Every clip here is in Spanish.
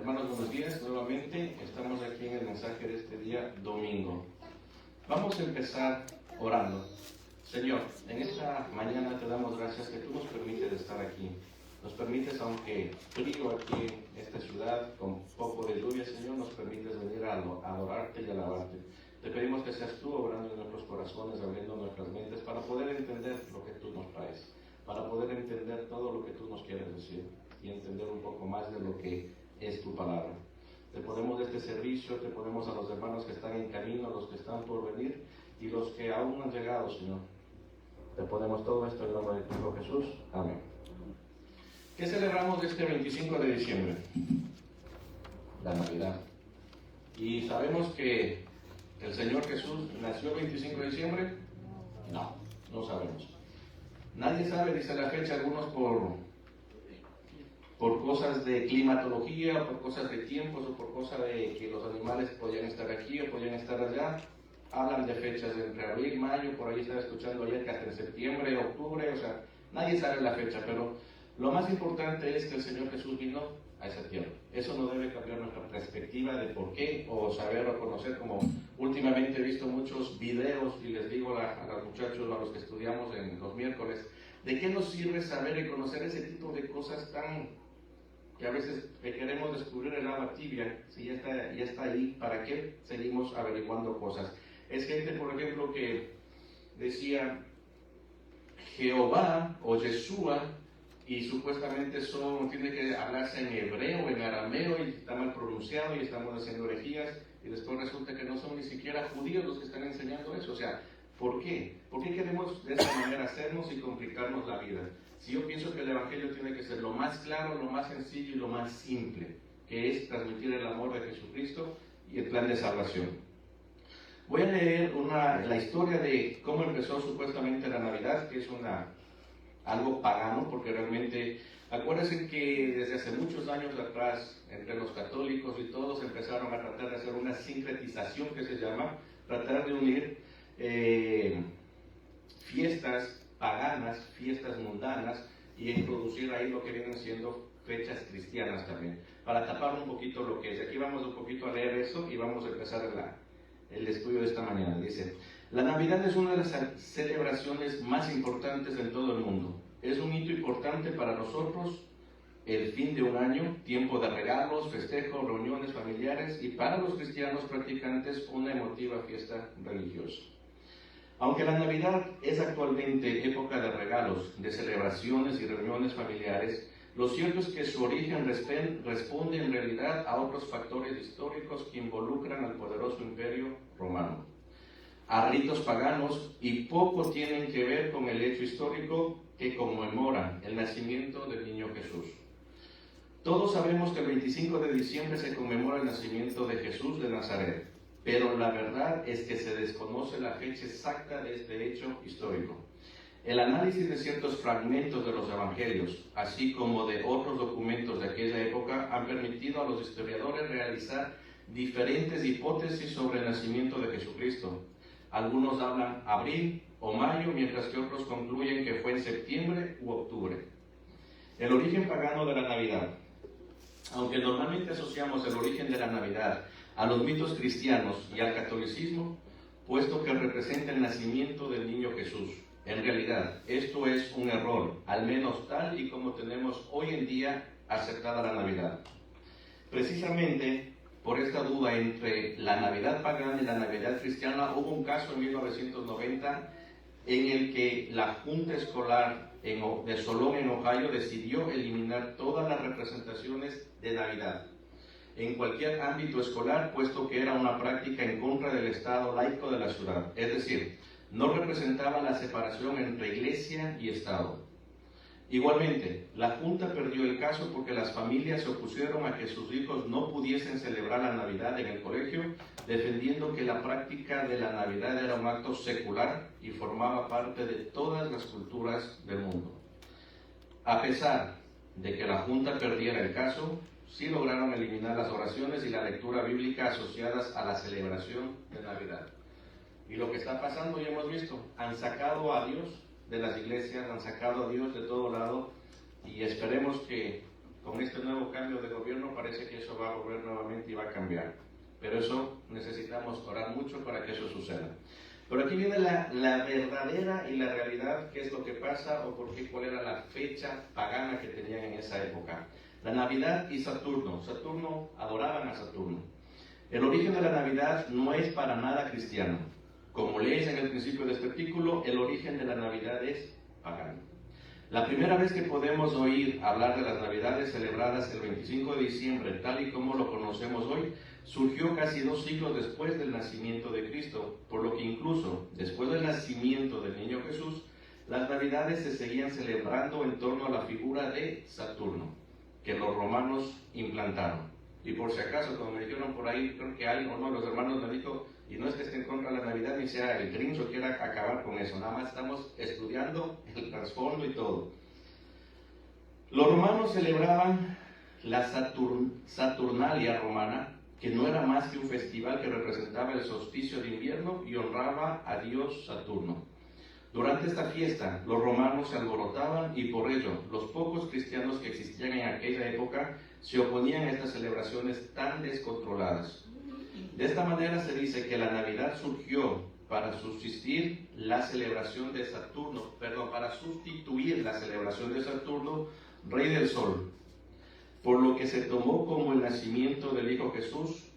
Hermanos, buenos días. Nuevamente estamos aquí en el mensaje de este día domingo. Vamos a empezar orando. Señor, en esta mañana te damos gracias que tú nos permites estar aquí. Nos permites, aunque frío aquí en esta ciudad, con poco de lluvia, Señor, nos permites venir a adorarte y alabarte. Te pedimos que seas tú obrando en nuestros corazones, abriendo nuestras mentes para poder entender lo que tú nos traes, para poder entender todo lo que tú nos quieres decir y entender un poco más de lo que es tu palabra. Te ponemos este servicio, te ponemos a los hermanos que están en camino, a los que están por venir y los que aún no han llegado, Señor. Te ponemos todo esto en el nombre de tu Hijo Jesús. Amén. ¿Qué celebramos este 25 de diciembre? La Navidad. ¿Y sabemos que el Señor Jesús nació el 25 de diciembre? No, no sabemos. Nadie sabe, dice la fecha, algunos por cosas de climatología, por cosas de tiempos o por cosas de que los animales podían estar aquí o podían estar allá. Hablan de fechas entre abril, mayo, por ahí estaba escuchando ayer que hasta en septiembre, octubre, o sea, nadie sabe la fecha, pero lo más importante es que el Señor Jesús vino a esa tierra. Eso no debe cambiar nuestra perspectiva de por qué, o saber o conocer, como últimamente he visto muchos videos y les digo a los muchachos, a los que estudiamos en los miércoles, ¿de qué nos sirve saber y conocer ese tipo de cosas tan que a veces queremos descubrir el agua tibia? Si ya está ahí, ¿para qué seguimos averiguando cosas? Es gente, por ejemplo, que decía Jehová o Yeshua y supuestamente tiene que hablarse en hebreo, en arameo, y está mal pronunciado y estamos haciendo herejías, y después resulta que no son ni siquiera judíos los que están enseñando eso. O sea, ¿por qué? ¿Por qué queremos de esta manera hacernos y complicarnos la vida? Si yo pienso que el Evangelio tiene que ser lo más claro, lo más sencillo y lo más simple, que es transmitir el amor de Jesucristo y el plan de salvación. Voy a leer la historia de cómo empezó supuestamente la Navidad, que es algo pagano, porque realmente, acuérdense que desde hace muchos años atrás, entre los católicos y todos, empezaron a tratar de hacer una sincretización que se llama, tratar de unir fiestas paganas, fiestas mundanas, y introducir ahí lo que vienen siendo fechas cristianas también, para tapar un poquito lo que es. Aquí vamos un poquito a leer eso y vamos a empezar el estudio de esta mañana. Dice: la Navidad es una de las celebraciones más importantes en todo el mundo. Es un hito importante para nosotros, el fin de un año, tiempo de regalos, festejos, reuniones familiares, y para los cristianos practicantes una emotiva fiesta religiosa. Aunque la Navidad es actualmente época de regalos, de celebraciones y reuniones familiares, lo cierto es que su origen responde en realidad a otros factores históricos que involucran al poderoso imperio romano, a ritos paganos, y poco tienen que ver con el hecho histórico que conmemora el nacimiento del niño Jesús. Todos sabemos que el 25 de diciembre se conmemora el nacimiento de Jesús de Nazaret, pero la verdad es que se desconoce la fecha exacta de este hecho histórico. El análisis de ciertos fragmentos de los evangelios, así como de otros documentos de aquella época, han permitido a los historiadores realizar diferentes hipótesis sobre el nacimiento de Jesucristo. Algunos hablan abril o mayo, mientras que otros concluyen que fue en septiembre u octubre. El origen pagano de la Navidad. Aunque normalmente asociamos el origen de la Navidad a los mitos cristianos y al catolicismo, puesto que representa el nacimiento del niño Jesús, en realidad esto es un error, al menos tal y como tenemos hoy en día aceptada la Navidad. Precisamente por esta duda entre la Navidad pagana y la Navidad cristiana, hubo un caso en 1990 en el que la Junta Escolar de Solón, en Ohio, decidió eliminar todas las representaciones de Navidad en cualquier ámbito escolar, puesto que era una práctica en contra del Estado laico de la ciudad. Es decir, no representaba la separación entre Iglesia y Estado. Igualmente, la Junta perdió el caso porque las familias se opusieron a que sus hijos no pudiesen celebrar la Navidad en el colegio, defendiendo que la práctica de la Navidad era un acto secular y formaba parte de todas las culturas del mundo. A pesar de que la Junta perdiera el caso, sí lograron eliminar las oraciones y la lectura bíblica asociadas a la celebración de Navidad. Y lo que está pasando, ya hemos visto, han sacado a Dios de las iglesias, han sacado a Dios de todo lado, y esperemos que con este nuevo cambio de gobierno parece que eso va a volver nuevamente y va a cambiar. Pero eso necesitamos orar mucho para que eso suceda. Pero aquí viene la verdadera y la realidad, qué es lo que pasa o por qué, cuál era la fecha pagana que tenían en esa época. La Navidad y Saturno. Saturno, adoraban a Saturno. El origen de la Navidad no es para nada cristiano. Como lees en el principio de este artículo, el origen de la Navidad es pagano. La primera vez que podemos oír hablar de las Navidades celebradas el 25 de diciembre, tal y como lo conocemos hoy, surgió casi 2 siglos después del nacimiento de Cristo, por lo que incluso después del nacimiento del niño Jesús, las Navidades se seguían celebrando en torno a la figura de Saturno, que los romanos implantaron. Y por si acaso, como me dijeron por ahí, creo que alguien, uno de los hermanos me dijo, y no es que esté en contra de la Navidad ni sea el Grinch o quiera acabar con eso, nada más estamos estudiando el trasfondo y todo. Los romanos celebraban la Saturnalia romana, que no era más que un festival que representaba el solsticio de invierno y honraba a Dios Saturno. Durante esta fiesta, los romanos se alborotaban y por ello, los pocos cristianos que existían en aquella época se oponían a estas celebraciones tan descontroladas. De esta manera se dice que la Navidad surgió para sustituir la celebración de Saturno, rey del sol, por lo que se tomó como el nacimiento del Hijo Jesús.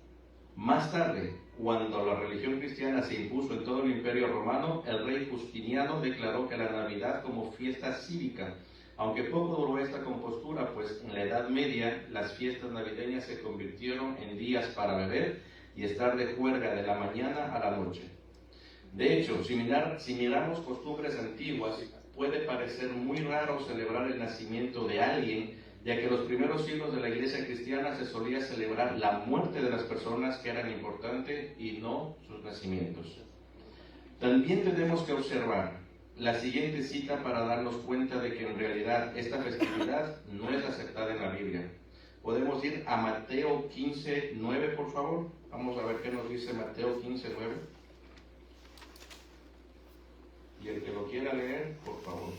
Más tarde, cuando la religión cristiana se impuso en todo el Imperio Romano, el rey Justiniano declaró que la Navidad como fiesta cívica, aunque poco duró esta compostura, pues en la Edad Media las fiestas navideñas se convirtieron en días para beber y estar de juerga de la mañana a la noche. De hecho, si miramos costumbres antiguas, puede parecer muy raro celebrar el nacimiento de alguien, ya que en los primeros siglos de la iglesia cristiana se solía celebrar la muerte de las personas que eran importantes y no sus nacimientos. También tenemos que observar la siguiente cita para darnos cuenta de que en realidad esta festividad no es aceptada en la Biblia. Podemos ir a Mateo 15:9, por favor. Vamos a ver qué nos dice Mateo 15:9. Y el que lo quiera leer, por favor.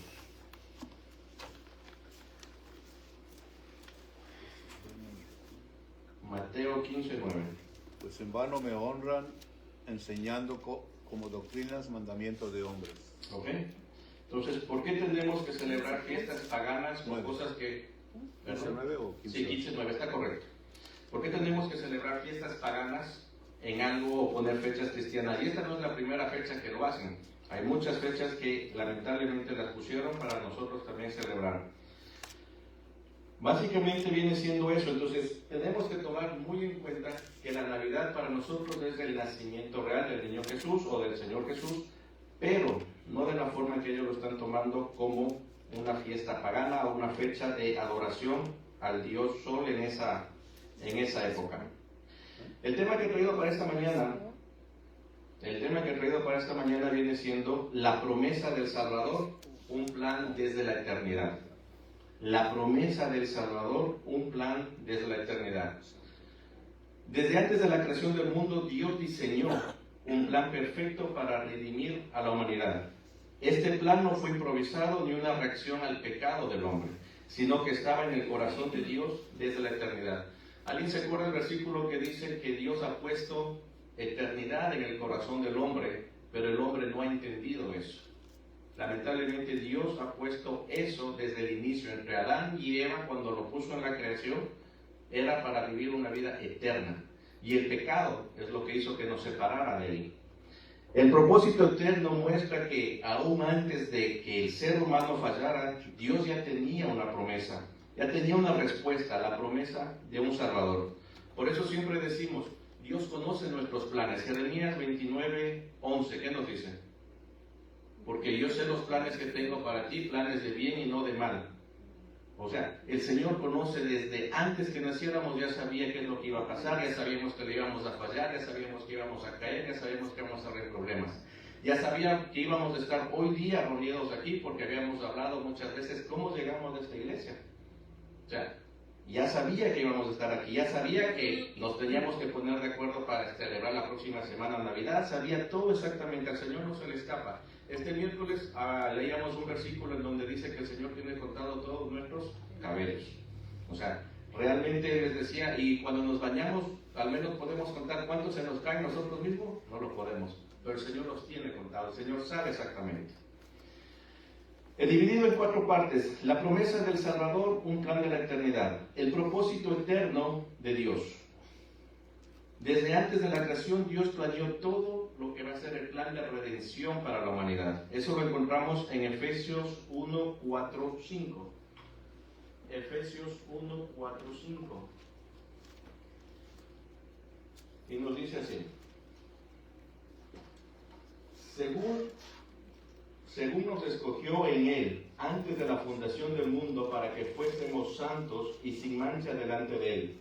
Mateo 15:9. Pues en vano me honran enseñando como doctrinas mandamientos de hombres. ¿Ok? Entonces, ¿por qué tendremos que celebrar fiestas paganas o cosas que... ¿15:9 o 15:8? Sí, 15:9, está correcto. ¿Por qué tenemos que celebrar fiestas paganas en algo o poner fechas cristianas? Y esta no es la primera fecha que lo hacen. Hay muchas fechas que lamentablemente las pusieron para nosotros también celebrar. Básicamente viene siendo eso. Entonces tenemos que tomar muy en cuenta que la Navidad para nosotros es el nacimiento real del niño Jesús o del Señor Jesús, pero no de la forma que ellos lo están tomando como una fiesta pagana o una fecha de adoración al Dios Sol en esa época. El tema que he traído para esta mañana viene siendo la promesa del Salvador, un plan desde la eternidad. La promesa del Salvador, un plan desde la eternidad. Desde antes de la creación del mundo, Dios diseñó un plan perfecto para redimir a la humanidad. Este plan no fue improvisado ni una reacción al pecado del hombre, sino que estaba en el corazón de Dios desde la eternidad. ¿Alguien se acuerda del versículo que dice que Dios ha puesto eternidad en el corazón del hombre, pero el hombre no ha entendido eso? Lamentablemente Dios ha puesto eso desde el inicio. Entre Adán y Eva, cuando lo puso en la creación, era para vivir una vida eterna. Y el pecado es lo que hizo que nos separara de él. El propósito eterno muestra que aún antes de que el ser humano fallara, Dios ya tenía una promesa, ya tenía una respuesta, la promesa de un Salvador. Por eso siempre decimos, Dios conoce nuestros planes. Jeremías 29:11, ¿qué nos dice? Porque yo sé los planes que tengo para ti, planes de bien y no de mal. O sea, el Señor conoce desde antes que naciéramos, ya sabía qué es lo que iba a pasar, ya sabíamos que le íbamos a fallar, ya sabíamos que íbamos a caer, ya sabíamos que íbamos a tener problemas. Ya sabía que íbamos a estar hoy día reunidos aquí porque habíamos hablado muchas veces cómo llegamos a esta iglesia. O sea, ya sabía que íbamos a estar aquí, ya sabía que nos teníamos que poner de acuerdo para celebrar la próxima semana Navidad, sabía todo exactamente, al Señor no se le escapa. Este miércoles leíamos un versículo en donde dice que el Señor tiene contado todos nuestros cabellos. O sea, realmente les decía, y cuando nos bañamos, al menos podemos contar cuántos se nos caen nosotros mismos, no lo podemos, pero el Señor los tiene contados, el Señor sabe exactamente. He dividido en 4 partes: la promesa del Salvador, un plan de la eternidad, el propósito eterno de Dios. Desde antes de la creación, Dios planeó todo lo que va a ser el plan de redención para la humanidad. Eso lo encontramos en Efesios 1, 4, 5. Efesios 1, 4, 5. Y nos dice así: según nos escogió en Él antes de la fundación del mundo, para que fuésemos santos y sin mancha delante de Él,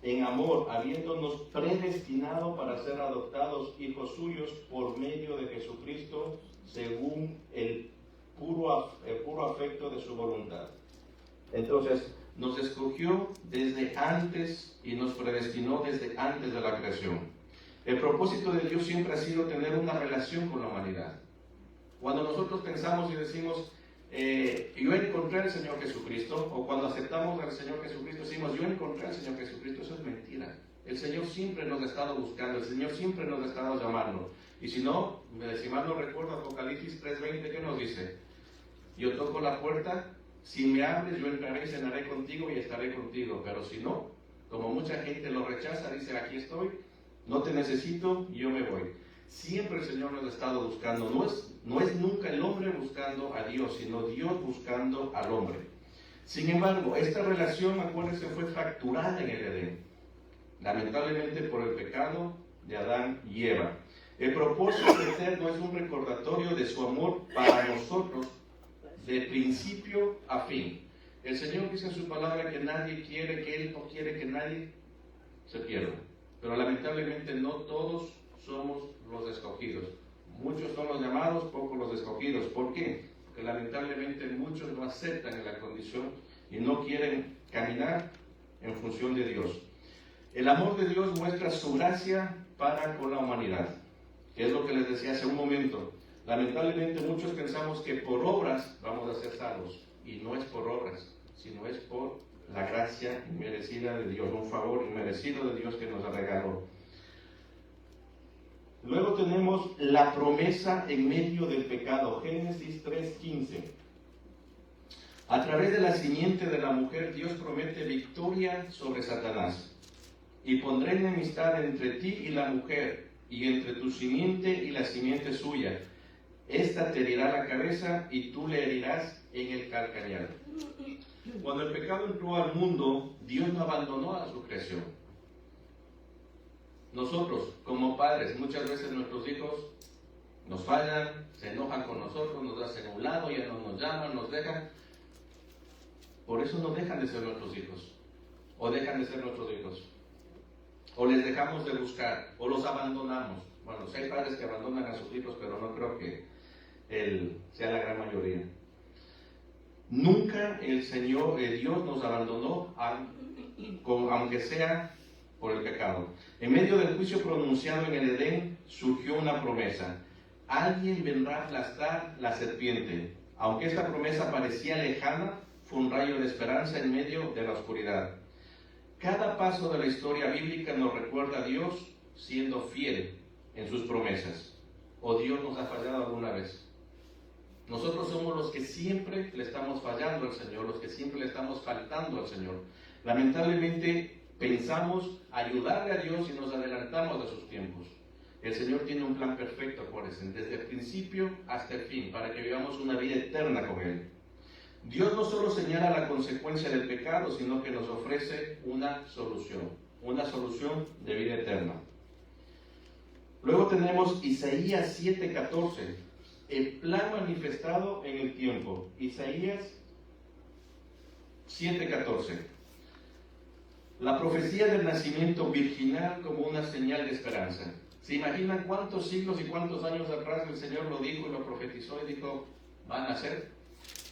en amor, habiéndonos predestinado para ser adoptados hijos suyos por medio de Jesucristo, según el puro afecto de su voluntad. Entonces, nos escogió desde antes y nos predestinó desde antes de la creación. El propósito de Dios siempre ha sido tener una relación con la humanidad. Cuando nosotros pensamos y decimos, yo encontré al Señor Jesucristo, o cuando aceptamos al Señor Jesucristo decimos, yo encontré al Señor Jesucristo, eso es mentira. El Señor siempre nos ha estado buscando, el Señor siempre nos ha estado llamando. Y si no, si mal no recuerdo, Apocalipsis 3:20, ¿qué nos dice? Yo toco la puerta, si me abres, yo entraré y cenaré contigo y estaré contigo. Pero si no, como mucha gente lo rechaza, dice, aquí estoy, no te necesito, yo me voy. Siempre el Señor nos ha estado buscando. No es nunca el hombre buscando a Dios, sino Dios buscando al hombre. Sin embargo, esta relación, acuérdense, fue fracturada en el Edén, lamentablemente por el pecado de Adán y Eva. El propósito eterno es un recordatorio de su amor para nosotros, de principio a fin. El Señor dice en su palabra que nadie quiere, que Él no quiere que nadie se pierda. Pero lamentablemente no todos somos los escogidos. Muchos son los llamados, pocos los escogidos. ¿Por qué? Porque lamentablemente muchos no aceptan la condición y no quieren caminar en función de Dios. El amor de Dios muestra su gracia para con la humanidad, que es lo que les decía hace un momento. Lamentablemente muchos pensamos que por obras vamos a ser salvos, y no es por obras, sino es por la gracia inmerecida de Dios, un favor inmerecido de Dios que nos ha regalado. Luego tenemos la promesa en medio del pecado, Génesis 3:15. A través de la simiente de la mujer, Dios promete victoria sobre Satanás. Y pondré enemistad entre ti y la mujer, y entre tu simiente y la simiente suya. Esta te herirá la cabeza y tú le herirás en el calcañar. Cuando el pecado entró al mundo, Dios no abandonó a su creación. Nosotros, como padres, muchas veces nuestros hijos nos fallan, se enojan con nosotros, nos hacen a un lado, ya no nos llaman, nos dejan. Por eso no dejan de ser nuestros hijos, o dejan de ser nuestros hijos, o les dejamos de buscar, o los abandonamos. Bueno, sí hay padres que abandonan a sus hijos, pero no creo que sea la gran mayoría. Nunca el Señor, Dios nos abandonó, aunque sea por el pecado. En medio del juicio pronunciado en el Edén, surgió una promesa: alguien vendrá a aplastar la serpiente. Aunque esta promesa parecía lejana, fue un rayo de esperanza en medio de la oscuridad. Cada paso de la historia bíblica nos recuerda a Dios siendo fiel en sus promesas. ¿O Dios nos ha fallado alguna vez? Nosotros somos los que siempre le estamos fallando al Señor, los que siempre le estamos faltando al Señor. Lamentablemente pensamos ayudarle a Dios y nos adelantamos de sus tiempos. El Señor tiene un plan perfecto, acuérdense, desde el principio hasta el fin, para que vivamos una vida eterna con Él. Dios no solo señala la consecuencia del pecado, sino que nos ofrece una solución de vida eterna. Luego tenemos Isaías 7:14, el plan manifestado en el tiempo. Isaías 7:14. La profecía del nacimiento virginal como una señal de esperanza. ¿Se imaginan cuántos siglos y cuántos años atrás el Señor lo dijo y lo profetizó y dijo, van a nacer?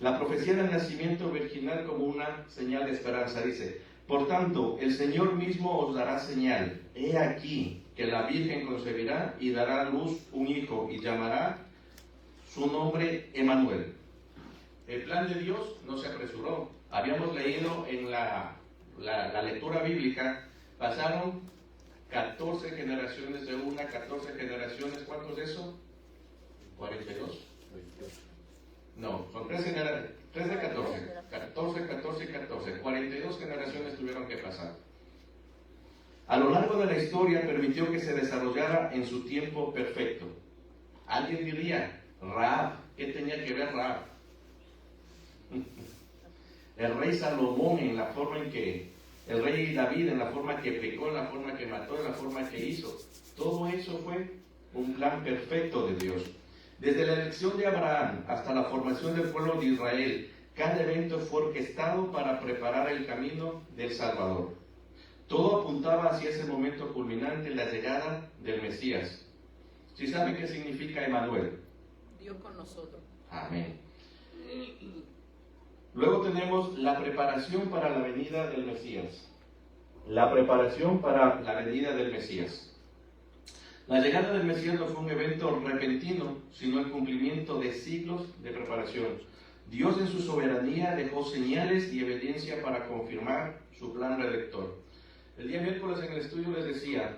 La profecía del nacimiento virginal como una señal de esperanza dice: por tanto, el Señor mismo os dará señal. He aquí que la Virgen concebirá y dará a luz un hijo y llamará su nombre Emmanuel. El plan de Dios no se apresuró. Habíamos leído en la lectura bíblica, pasaron 14 generaciones de una, 14 generaciones, ¿cuántos de eso? 42. No, son 3 generaciones, 3 de 14, 14 y 14, 42 generaciones tuvieron que pasar. A lo largo de la historia permitió que se desarrollara en su tiempo perfecto. Alguien diría, Rahab, ¿qué tenía que ver Rahab? El rey Salomón en la forma en que, el rey David en la forma que pecó, en la forma que mató, en la forma que hizo. Todo eso fue un plan perfecto de Dios. Desde la elección de Abraham hasta la formación del pueblo de Israel, cada evento fue orquestado para preparar el camino del Salvador. Todo apuntaba hacia ese momento culminante, la llegada del Mesías. ¿Sí saben qué significa Emmanuel? Dios con nosotros. Amén. Luego tenemos la preparación para la venida del Mesías. La preparación para la venida del Mesías. La llegada del Mesías no fue un evento repentino, sino el cumplimiento de siglos de preparación. Dios en su soberanía dejó señales y evidencia para confirmar su plan redentor. El día miércoles en el estudio les decía,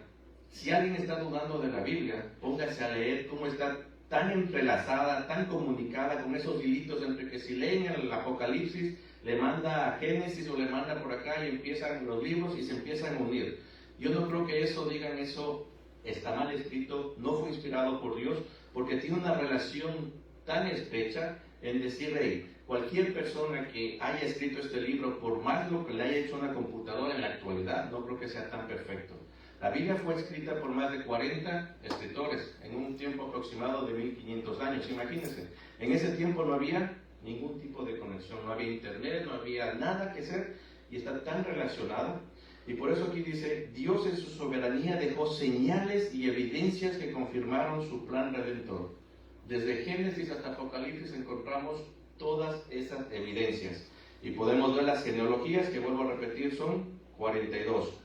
si alguien está dudando de la Biblia, póngase a leer cómo está tan entrelazada, tan comunicada con esos hilitos entre que si leen el Apocalipsis, le manda a Génesis o le manda por acá y empiezan los libros y se empiezan a unir. Yo no creo que digan eso está mal escrito, no fue inspirado por Dios, porque tiene una relación tan estrecha en decir, hey, cualquier persona que haya escrito este libro, por más lo que le haya hecho una computadora en la actualidad, no creo que sea tan perfecto. La Biblia fue escrita por más de 40 escritores en un tiempo aproximado de 1500 años. Imagínense, en ese tiempo no había ningún tipo de conexión, no había internet, no había nada que hacer y está tan relacionada. Y por eso aquí dice, Dios en su soberanía dejó señales y evidencias que confirmaron su plan redentor. Desde Génesis hasta Apocalipsis encontramos todas esas evidencias. Y podemos ver las genealogías, que vuelvo a repetir, son 42.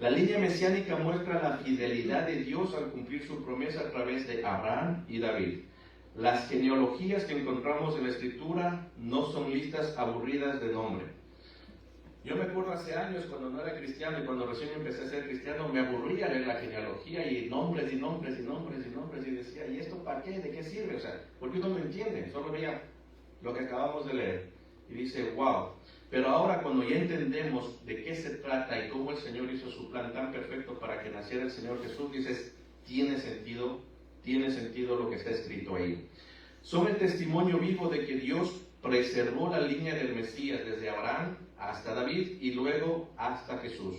La línea mesiánica muestra la fidelidad de Dios al cumplir su promesa a través de Abraham y David. Las genealogías que encontramos en la Escritura no son listas aburridas de nombre. Yo me acuerdo hace años cuando no era cristiano y cuando recién empecé a ser cristiano, me aburría leer la genealogía y nombres y nombres y nombres y nombres y decía, ¿y esto para qué? ¿De qué sirve? O sea, porque uno no entiende, solo veía lo que acabamos de leer y dice, wow. Pero ahora cuando ya entendemos de qué se trata y cómo el Señor hizo su plan tan perfecto para que naciera el Señor Jesús, dices, tiene sentido lo que está escrito ahí. Son el testimonio vivo de que Dios preservó la línea del Mesías desde Abraham hasta David y luego hasta Jesús.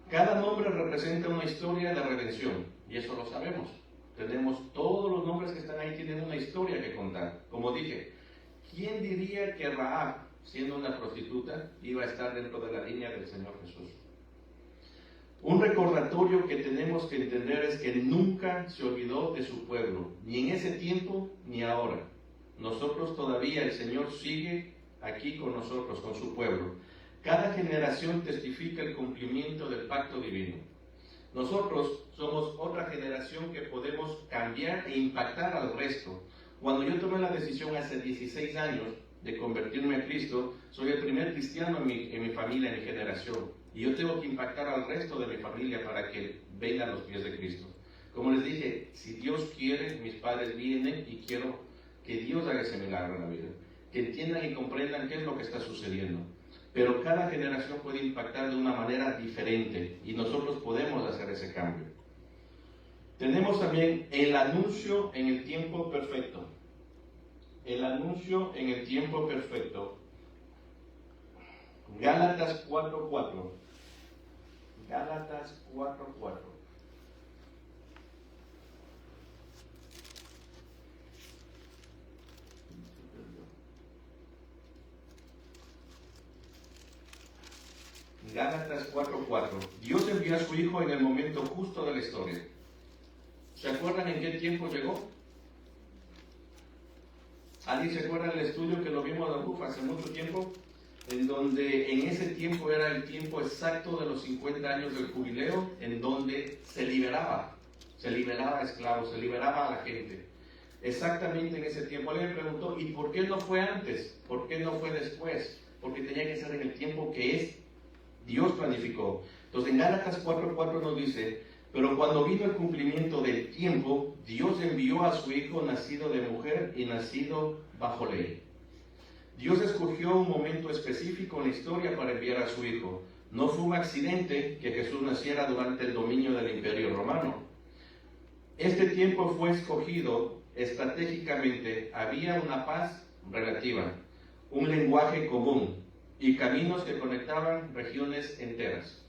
Cada nombre representa una historia de redención y eso lo sabemos. Tenemos todos los nombres que están ahí, tienen una historia que contar. Como dije, ¿quién diría que Rahab, siendo una prostituta, iba a estar dentro de la línea del Señor Jesús? Un recordatorio que tenemos que entender es que nunca se olvidó de su pueblo, ni en ese tiempo ni ahora. Nosotros todavía, el Señor sigue aquí con nosotros, con su pueblo. Cada generación testifica el cumplimiento del pacto divino. Nosotros somos otra generación que podemos cambiar e impactar al resto. Cuando yo tomé la decisión hace 16 años de convertirme a Cristo, soy el primer cristiano en mi familia, en mi generación. Y yo tengo que impactar al resto de mi familia para que vengan a los pies de Cristo. Como les dije, si Dios quiere, mis padres vienen y quiero que Dios haga ese milagro en la vida. Que entiendan y comprendan qué es lo que está sucediendo. Pero cada generación puede impactar de una manera diferente y nosotros podemos hacer ese cambio. Tenemos también el anuncio en el tiempo perfecto. El anuncio en el tiempo perfecto. Gálatas 4:4. Gálatas 4:4. Gálatas 4:4. Dios envió a su Hijo en el momento justo de la historia. ¿Se acuerdan en qué tiempo llegó? ¿Alguien se acuerda del estudio que lo vimos hace mucho tiempo? En donde en ese tiempo era el tiempo exacto de los 50 años del jubileo, en donde se liberaba a esclavos, se liberaba a la gente. Exactamente en ese tiempo. Alguien me preguntó, ¿y por qué no fue antes? ¿Por qué no fue después? porque tenía que ser en el tiempo que Dios planificó. Entonces en Gálatas 4:4 nos dice, pero cuando vino el cumplimiento del tiempo, Dios envió a su Hijo nacido de mujer y nacido bajo ley. Dios escogió un momento específico en la historia para enviar a su Hijo. No fue un accidente que Jesús naciera durante el dominio del Imperio Romano. Este tiempo fue escogido estratégicamente. Había una paz relativa, un lenguaje común y caminos que conectaban regiones enteras.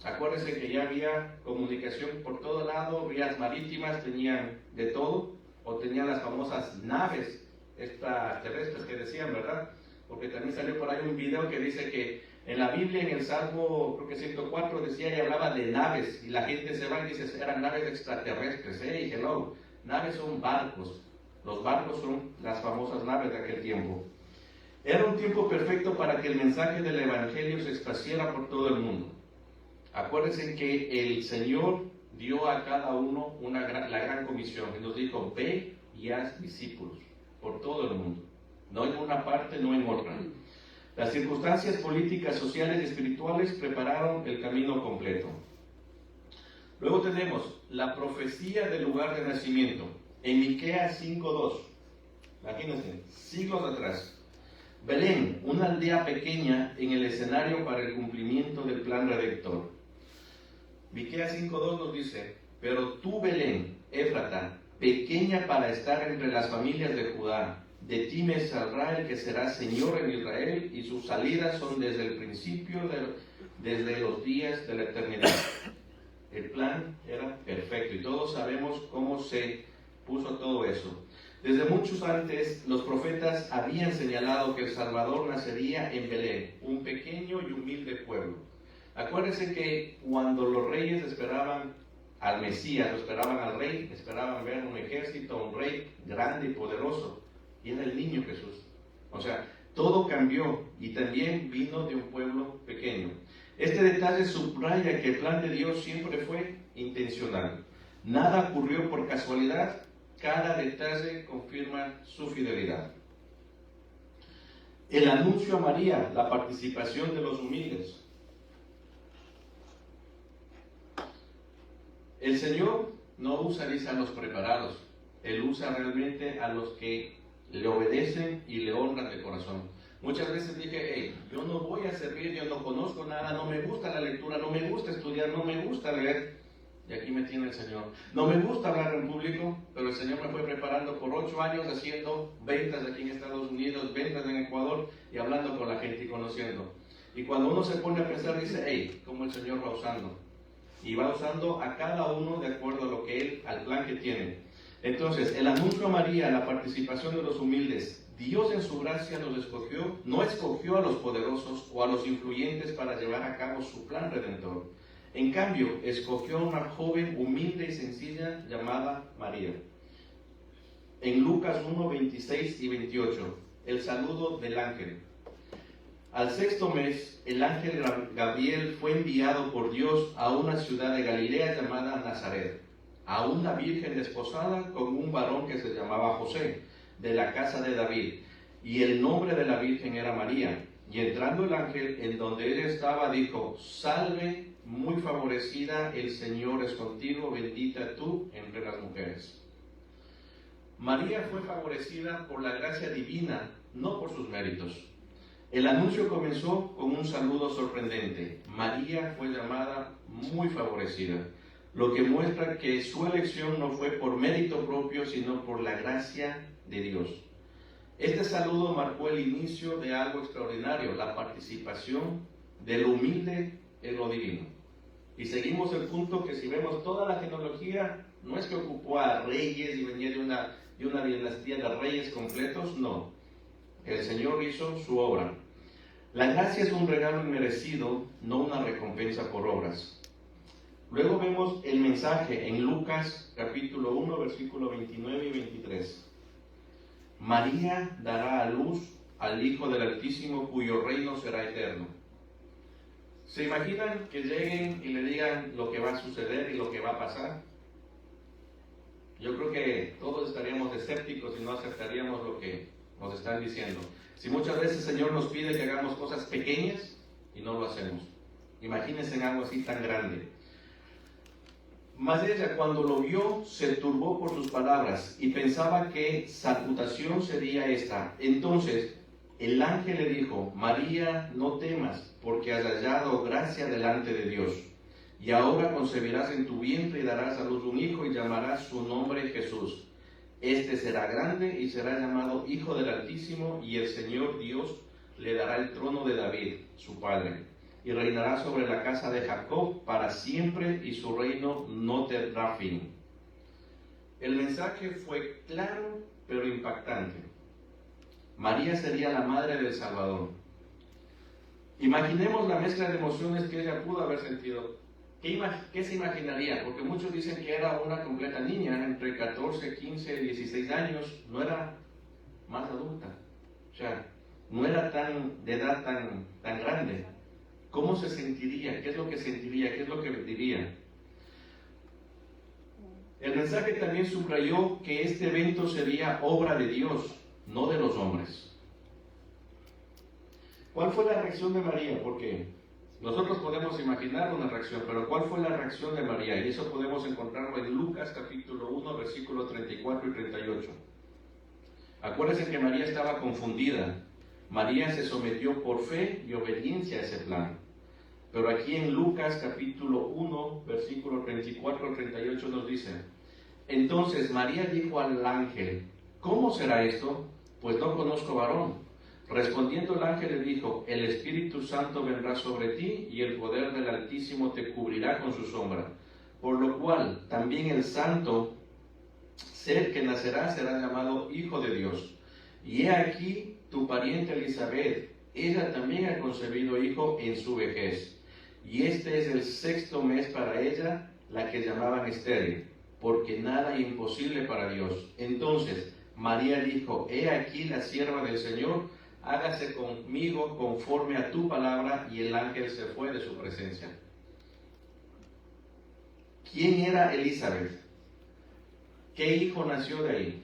Acuérdense que ya había comunicación por todo lado, vías marítimas, tenían de todo, o tenían las famosas naves extraterrestres que decían, ¿verdad? Porque también salió por ahí un video que dice que en la Biblia, en el Salmo, creo que 104, decía y hablaba de naves, y la gente se va y dice, eran naves extraterrestres. Hey, hello, naves son barcos, los barcos son las famosas naves de aquel tiempo. Era un tiempo perfecto para que el mensaje del Evangelio se esparciera por todo el mundo. Acuérdense que el Señor dio a cada uno la gran comisión, y nos dijo, ve y haz discípulos por todo el mundo, no en una parte, no en otra. Las circunstancias políticas, sociales y espirituales prepararon el camino completo. Luego tenemos la profecía del lugar de nacimiento, en Miqueas 5:2. Imagínense, siglos atrás. Belén, una aldea pequeña en el escenario para el cumplimiento del plan redentor. Miqueas 5:2 nos dice, pero tú, Belén, Éfrata, pequeña para estar entre las familias de Judá, de ti me saldrá el que será Señor en Israel, y sus salidas son desde el principio, desde los días de la eternidad. El plan era perfecto, y todos sabemos cómo se puso todo eso. Desde muchos antes, los profetas habían señalado que el Salvador nacería en Belén, un pequeño y humilde pueblo. Acuérdense que cuando los reyes esperaban al Mesías, esperaban al rey, esperaban ver un ejército, un rey grande y poderoso, y era el niño Jesús. O sea, todo cambió, y también vino de un pueblo pequeño. Este detalle subraya que el plan de Dios siempre fue intencional. Nada ocurrió por casualidad. Cada detalle confirma su fidelidad. El anuncio a María, la participación de los humildes. El Señor no usa, dice, a los preparados. Él usa realmente a los que le obedecen y le honran de corazón. Muchas veces dije, hey, yo no voy a servir, yo no conozco nada, no me gusta la lectura, no me gusta estudiar, no me gusta leer. Y aquí me tiene el Señor. No me gusta hablar en público, pero el Señor me fue preparando por 8 años haciendo ventas aquí en Estados Unidos, ventas en Ecuador, y hablando con la gente y conociendo. Y cuando uno se pone a pensar, dice, hey, cómo el Señor va usando. Y va usando a cada uno de acuerdo a lo que Él, al plan que tiene. Entonces, el anuncio a María, la participación de los humildes. Dios en su gracia los escogió, no escogió a los poderosos o a los influyentes para llevar a cabo su plan redentor. En cambio, escogió a una joven humilde y sencilla llamada María. En Lucas 1, 26 y 28, el saludo del ángel. Al 6º mes, el ángel Gabriel fue enviado por Dios a una ciudad de Galilea llamada Nazaret, a una virgen desposada con un varón que se llamaba José, de la casa de David, y el nombre de la virgen era María. Y entrando el ángel en donde ella estaba, dijo, salve, muy favorecida, el Señor es contigo, bendita tú entre las mujeres. María fue favorecida por la gracia divina, no por sus méritos. El anuncio comenzó con un saludo sorprendente. María fue llamada muy favorecida, lo que muestra que su elección no fue por mérito propio, sino por la gracia de Dios. Este saludo marcó el inicio de algo extraordinario, la participación del humilde en lo divino. Y seguimos el punto que si vemos toda la genealogía, no es que ocupó a reyes y venía de una dinastía de reyes completos, no. El Señor hizo su obra. La gracia es un regalo inmerecido, no una recompensa por obras. Luego vemos el mensaje en Lucas capítulo 1, versículo 29 y 23. María dará a luz al Hijo del Altísimo, cuyo reino será eterno. ¿Se imaginan que lleguen y le digan lo que va a suceder y lo que va a pasar? Yo creo que todos estaríamos escépticos y no aceptaríamos lo que nos están diciendo. Si muchas veces el Señor nos pide que hagamos cosas pequeñas y no lo hacemos. Imagínense en algo así tan grande. Mas ella, cuando lo vio, se turbó por sus palabras y pensaba que salutación sería esta. Entonces el ángel le dijo: María, no temas, porque has hallado gracia delante de Dios. Y ahora concebirás en tu vientre y darás a luz un hijo y llamarás su nombre Jesús. Este será grande y será llamado Hijo del Altísimo, y el Señor Dios le dará el trono de David, su padre, y reinará sobre la casa de Jacob para siempre, y su reino no tendrá fin. El mensaje fue claro pero impactante. María sería la madre del Salvador. Imaginemos la mezcla de emociones que ella pudo haber sentido. ¿Qué se imaginaría? Porque muchos dicen que era una completa niña, entre 14, 15, 16 años, no era más adulta. O sea, no era de edad tan grande. ¿Cómo se sentiría? ¿Qué es lo que sentiría? ¿Qué es lo que diría? El mensaje también subrayó que este evento sería obra de Dios, no de los hombres. ¿Cuál fue la reacción de María? Porque nosotros podemos imaginar una reacción, pero ¿cuál fue la reacción de María? Y eso podemos encontrarlo en Lucas capítulo 1, versículos 34 y 38. Acuérdense que María estaba confundida. María se sometió por fe y obediencia a ese plan. Pero aquí en Lucas capítulo 1, versículo 34 al 38 nos dice: Entonces María dijo al ángel: ¿Cómo será esto? Pues no conozco varón. Respondiendo el ángel le dijo: El Espíritu Santo vendrá sobre ti y el poder del Altísimo te cubrirá con su sombra. Por lo cual también el santo ser que nacerá será llamado Hijo de Dios. Y he aquí tu pariente Elizabeth, ella también ha concebido hijo en su vejez. Y este es el 6º mes para ella, la que llamaban estéril, porque nada hay imposible para Dios. Entonces María dijo: He aquí la sierva del Señor, hágase conmigo conforme a tu palabra. Y el ángel se fue de su presencia. ¿Quién era Elizabeth? ¿Qué hijo nació de ahí?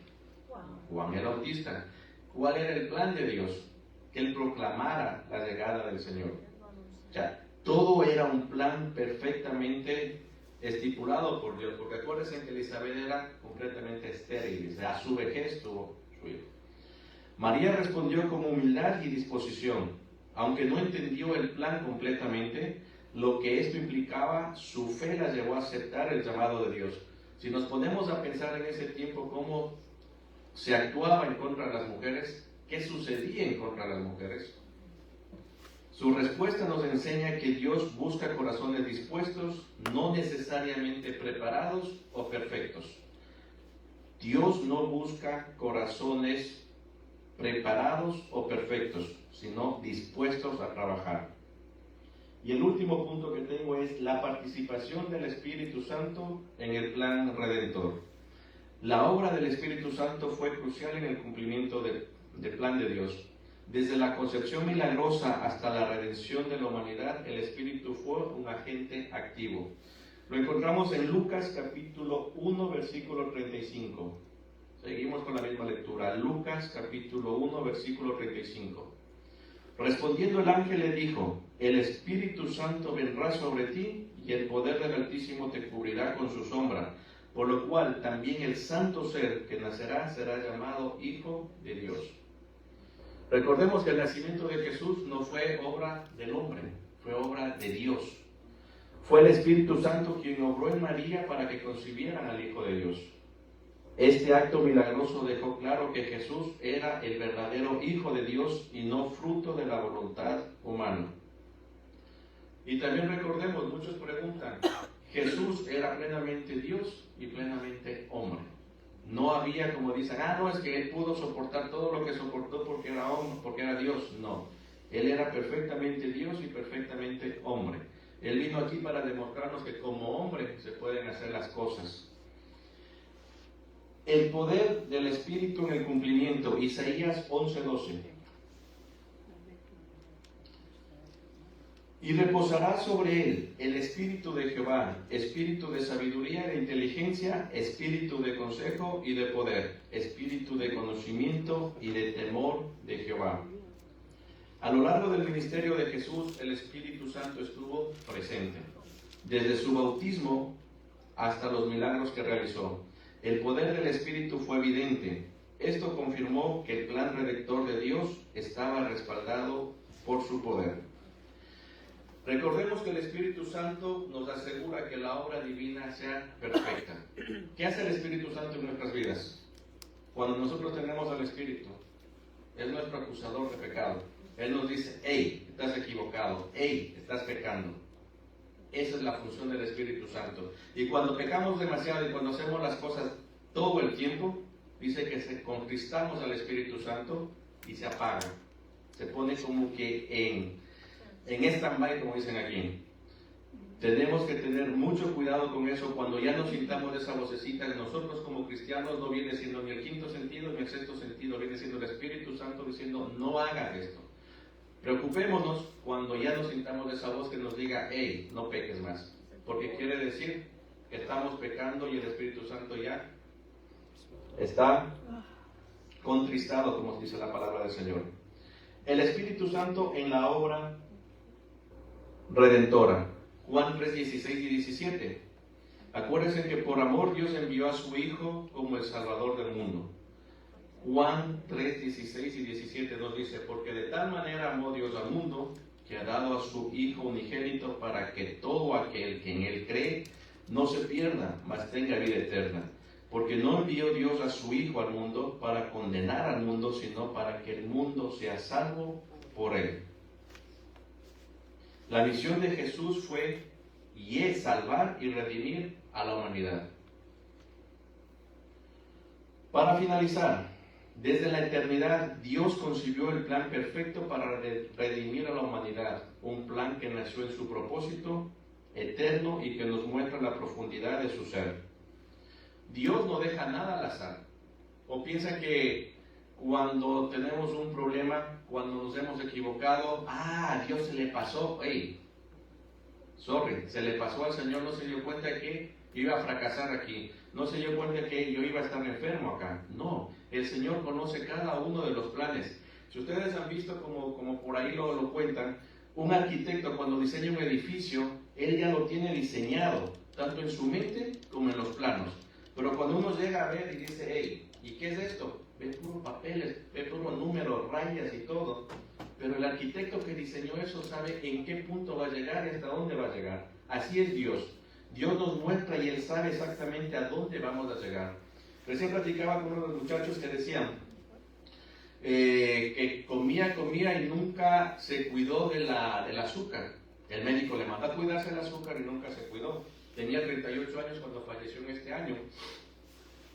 Juan el Bautista. ¿Cuál era el plan de Dios? Que él proclamara la llegada del Señor. O sea, todo era un plan perfectamente estipulado por Dios, porque acuérdense que Elizabeth era completamente estéril, a su vejez tuvo su hijo. María respondió con humildad y disposición, aunque no entendió el plan completamente. Lo que esto implicaba, su fe la llevó a aceptar el llamado de Dios. Si nos ponemos a pensar en ese tiempo cómo se actuaba en contra de las mujeres, qué sucedía en contra de las mujeres, su respuesta nos enseña que Dios busca corazones dispuestos, no necesariamente preparados o perfectos. Dios no busca corazones preparados o perfectos, sino dispuestos a trabajar. Y el último punto que tengo es la participación del Espíritu Santo en el plan redentor. La obra del Espíritu Santo fue crucial en el cumplimiento del plan de Dios. Desde la concepción milagrosa hasta la redención de la humanidad, el Espíritu fue un agente activo. Lo encontramos en Lucas capítulo 1, versículo 35. Seguimos con la misma lectura. Lucas capítulo 1, versículo 35. Respondiendo el ángel le dijo: El Espíritu Santo vendrá sobre ti y el poder del Altísimo te cubrirá con su sombra, por lo cual también el santo ser que nacerá será llamado Hijo de Dios. Recordemos que el nacimiento de Jesús no fue obra del hombre, fue obra de Dios. Fue el Espíritu Santo quien obró en María para que concibieran al Hijo de Dios. Este acto milagroso dejó claro que Jesús era el verdadero Hijo de Dios y no fruto de la voluntad humana. Y también recordemos, muchos preguntan, Jesús era plenamente Dios y plenamente hombre. No había, como dicen, no, es que él pudo soportar todo lo que soportó porque era hombre, porque era Dios. No, él era perfectamente Dios y perfectamente hombre. Él vino aquí para demostrarnos que como hombre se pueden hacer las cosas. El poder del Espíritu en el cumplimiento, Isaías 11:12. Y reposará sobre él el espíritu de Jehová, espíritu de sabiduría y de inteligencia, espíritu de consejo y de poder, espíritu de conocimiento y de temor de Jehová. A lo largo del ministerio de Jesús, el Espíritu Santo estuvo presente, desde su bautismo hasta los milagros que realizó. El poder del Espíritu fue evidente. Esto confirmó que el plan redentor de Dios estaba respaldado por su poder. Recordemos que el Espíritu Santo nos asegura que la obra divina sea perfecta. ¿Qué hace el Espíritu Santo en nuestras vidas? Cuando nosotros tenemos al Espíritu, es nuestro acusador de pecado. Él nos dice, hey, estás equivocado, hey, estás pecando. Esa es la función del Espíritu Santo. Y cuando pecamos demasiado y cuando hacemos las cosas todo el tiempo, dice que contristamos al Espíritu Santo y se apaga. Se pone como que en stand-by, como dicen aquí. Tenemos que tener mucho cuidado con eso. Cuando ya nos sintamos esa vocecita, nosotros como cristianos no viene siendo ni el quinto sentido ni el sexto sentido, viene siendo el Espíritu Santo diciendo, no hagas esto. Preocupémonos cuando ya nos sintamos esa voz que nos diga, hey, no peques más. Porque quiere decir que estamos pecando y el Espíritu Santo ya está contristado, como dice la palabra del Señor. El Espíritu Santo en la obra redentora. Juan 3, 16 y 17. Acuérdense que por amor Dios envió a su Hijo como el Salvador del mundo. Juan 3, 16 y 17 nos dice, porque de tal manera amó Dios al mundo, que ha dado a su Hijo unigénito para que todo aquel que en Él cree no se pierda, mas tenga vida eterna. Porque no envió Dios a su Hijo al mundo para condenar al mundo, sino para que el mundo sea salvo por Él. La misión de Jesús fue y es salvar y redimir a la humanidad. Para finalizar, desde la eternidad Dios concibió el plan perfecto para redimir a la humanidad, un plan que nació en su propósito eterno y que nos muestra la profundidad de su ser. Dios no deja nada al azar. O piensa que cuando tenemos un problema, cuando nos hemos equivocado, a Dios se le pasó, se le pasó al Señor, no se dio cuenta que iba a fracasar aquí, no se dio cuenta que yo iba a estar enfermo acá. No, el Señor conoce cada uno de los planes. Si ustedes han visto como por ahí lo cuentan, un arquitecto cuando diseña un edificio, él ya lo tiene diseñado, tanto en su mente como en los planos. Pero cuando uno llega a ver y dice, ¿y qué es esto? Ve puro papeles, ve puro números, rayas y todo. Pero el arquitecto que diseñó eso sabe en qué punto va a llegar y hasta dónde va a llegar. Así es Dios. Dios nos muestra y Él sabe exactamente a dónde vamos a llegar. Recién platicaba con uno de los muchachos que decían que comía y nunca se cuidó del azúcar. El médico le mandó a cuidarse del azúcar y nunca se cuidó. Tenía 38 años cuando falleció en este año.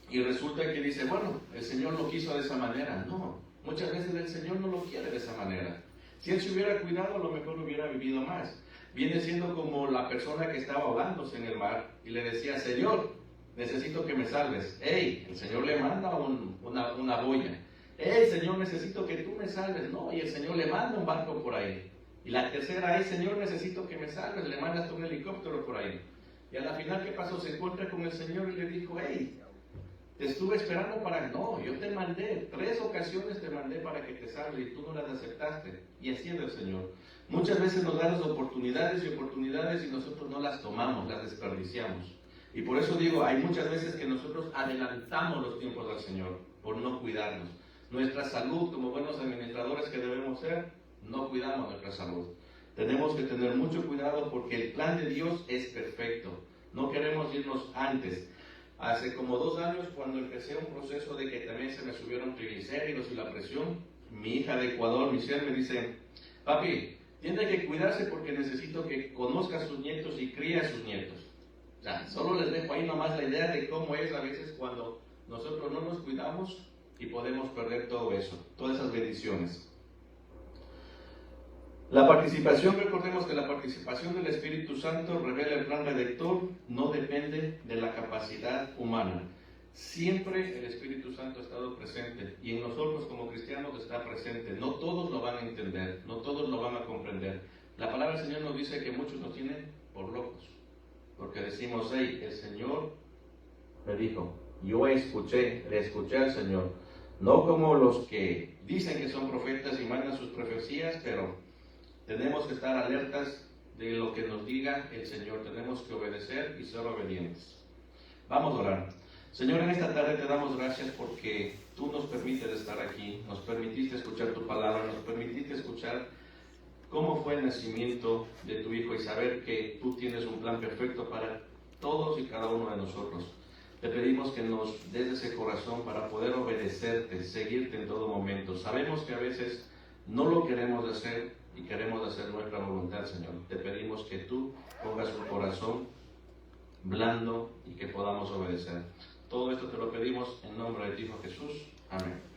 Y resulta que dice, bueno, el Señor lo quiso de esa manera. No, muchas veces el Señor no lo quiere de esa manera. Si Él se hubiera cuidado, a lo mejor hubiera vivido más. Viene siendo como la persona que estaba ahogándose en el mar y le decía, Señor, necesito que me salves. El Señor le manda una boya. Señor, necesito que tú me salves. No, y el Señor le manda un barco por ahí. Y la tercera, Señor, necesito que me salves. Le mandas un helicóptero por ahí. Y a la final, ¿qué pasó? Se encuentra con el Señor y le dijo, te estuve esperando no, yo te mandé, 3 ocasiones te mandé para que te salves y tú no las aceptaste. Y así es el Señor. Muchas veces nos da las oportunidades y nosotros no las tomamos, las desperdiciamos. Y por eso digo, hay muchas veces que nosotros adelantamos los tiempos del Señor por no cuidarnos. Nuestra salud, como buenos administradores que debemos ser, no cuidamos nuestra salud. Tenemos que tener mucho cuidado porque el plan de Dios es perfecto. No queremos irnos antes. Hace como 2 años, cuando empecé un proceso de que también se me subieron triglicéridos y la presión, mi hija de Ecuador, Michelle, me dice, papi, tiene que cuidarse porque necesito que conozca a sus nietos y críe a sus nietos. O sea, solo les dejo ahí nomás la idea de cómo es a veces cuando nosotros no nos cuidamos y podemos perder todo eso, todas esas bendiciones. La participación, recordemos que la participación del Espíritu Santo revela el plan redentor, no depende de la capacidad humana. Siempre el Espíritu Santo ha estado presente y en nosotros como cristianos está presente. No todos lo van a entender, no todos lo van a comprender, La palabra del Señor nos dice que muchos nos tienen por locos, porque decimos, hey, el Señor me dijo, yo le escuché al Señor, no como los que dicen que son profetas y mandan sus profecías, pero tenemos que estar alertas de lo que nos diga el Señor, tenemos que obedecer y ser obedientes. Vamos a orar. Señor, en esta tarde te damos gracias porque tú nos permites estar aquí, nos permitiste escuchar tu palabra, nos permitiste escuchar cómo fue el nacimiento de tu Hijo y saber que tú tienes un plan perfecto para todos y cada uno de nosotros. Te pedimos que nos des ese corazón para poder obedecerte, seguirte en todo momento. Sabemos que a veces no lo queremos hacer y queremos hacer nuestra voluntad, Señor. Te pedimos que tú pongas un corazón blando y que podamos obedecer. Todo esto te lo pedimos en nombre de ti, Hijo Jesús. Amén.